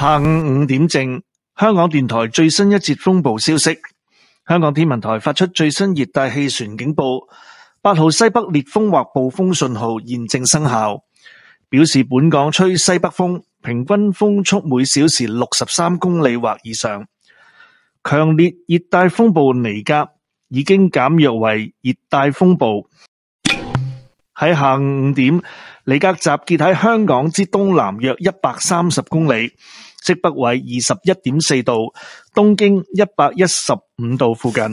下午5點正，香港電台最新一節風暴消息。香港天文台發出最新熱帶氣旋警報，8號西北烈風或暴風信號現正生效，表示本港吹西北風，平均風速每小時63公里或以上。強烈熱帶風暴尼格已經減弱為熱帶風暴。喺下午5點，尼格集結喺香港之東南約130公里，即北緯21.4度，東經115度附近，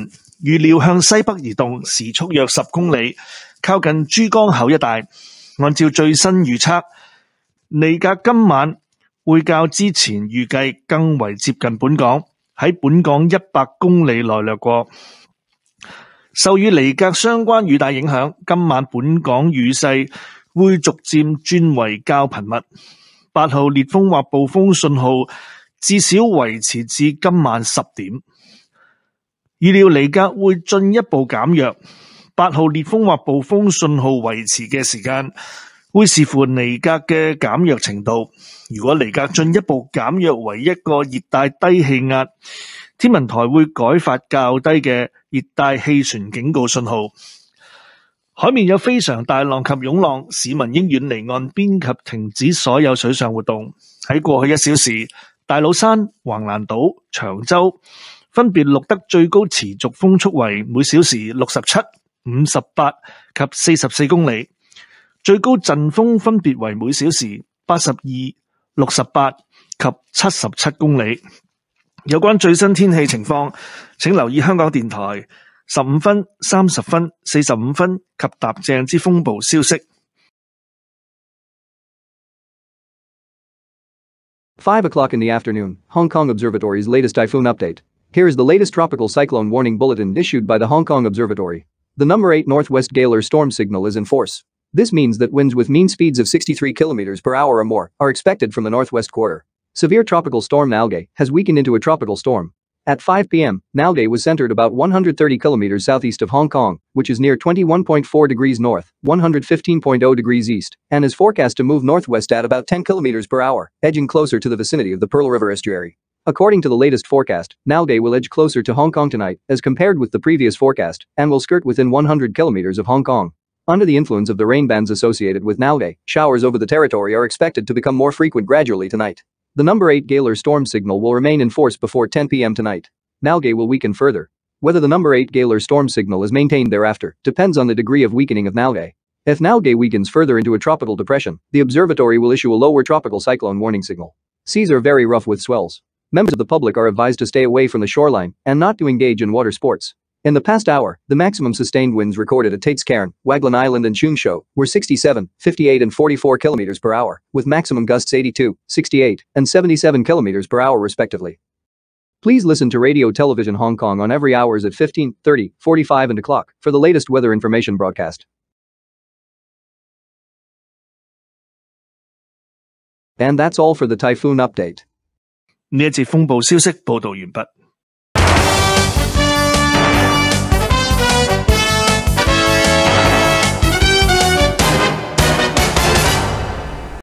預料向西北移動，時速約10公里，靠近珠江口一帶。按照最新預測，尼格今晚會較之前預計更為接近本港，喺本港100公里內掠過。受與尼格相關雨帶影響，今晚本港雨勢會逐漸轉為較頻密。8號烈風或暴風信號至少維持至今晚10點。預料尼格會進一步減弱。8號烈風或暴風信號維持嘅時間會視乎尼格嘅減弱程度。如果尼格進一步減弱為一個熱帶低氣壓，天文台會改發較低嘅熱帶氣旋警告信號。海面有非常大浪及湧浪，市民應遠離岸邊及停止所有水上活動。喺過去1小時，大老山、橫瀾島、長洲分別錄得最高持續風速為每小時67、58及44公里，最高陣風分別為每小時82、68及77公里。有關最新天氣情況，請留意香港電台15分、30分、45分及踏正之風暴消息。5 o'clock in the afternoon, Hong Kong Observatory's latest typhoon update. Here is the latest tropical cyclone warning bulletin issued by the Hong Kong Observatory. The number 8 northwest Gaylor storm signal is in force. This means that winds with mean speeds of 63 km per hour or more are expected from the northwest quarter. Severe tropical storm Nalgae has weakened into a tropical storm. At 5 p.m., Nalgae was centered about 130 kilometers southeast of Hong Kong, which is near 21.4 degrees north, 115.0 degrees east, and is forecast to move northwest at about 10 kilometers per hour, edging closer to the vicinity of the Pearl River estuary. According to the latest forecast, Nalgae will edge closer to Hong Kong tonight as compared with the previous forecast and will skirt within 100 kilometers of Hong Kong. Under the influence of the rain bands associated with Nalgae, showers over the territory are expected to become more frequent gradually tonight. The number 8 Gaylor storm signal will remain in force before 10 p.m. tonight. Nalgae will weaken further. Whether the number 8 Gaylor storm signal is maintained thereafter depends on the degree of weakening of Nalgae. If Nalgae weakens further into a tropical depression, the observatory will issue a lower tropical cyclone warning signal. Seas are very rough with swells. Members of the public are advised to stay away from the shoreline and not to engage in water sports. In the past hour, the maximum sustained winds recorded at Tate's Cairn, Waglan Island and Choong Show were 67, 58 and 44 km per hour, with maximum gusts 82, 68 and 77 km per hour respectively. Please listen to Radio Television Hong Kong on every hours at 15, 30, 45 and o'clock for the latest weather information broadcast. And that's all for the typhoon update. 呢一節風暴消息報導完畢。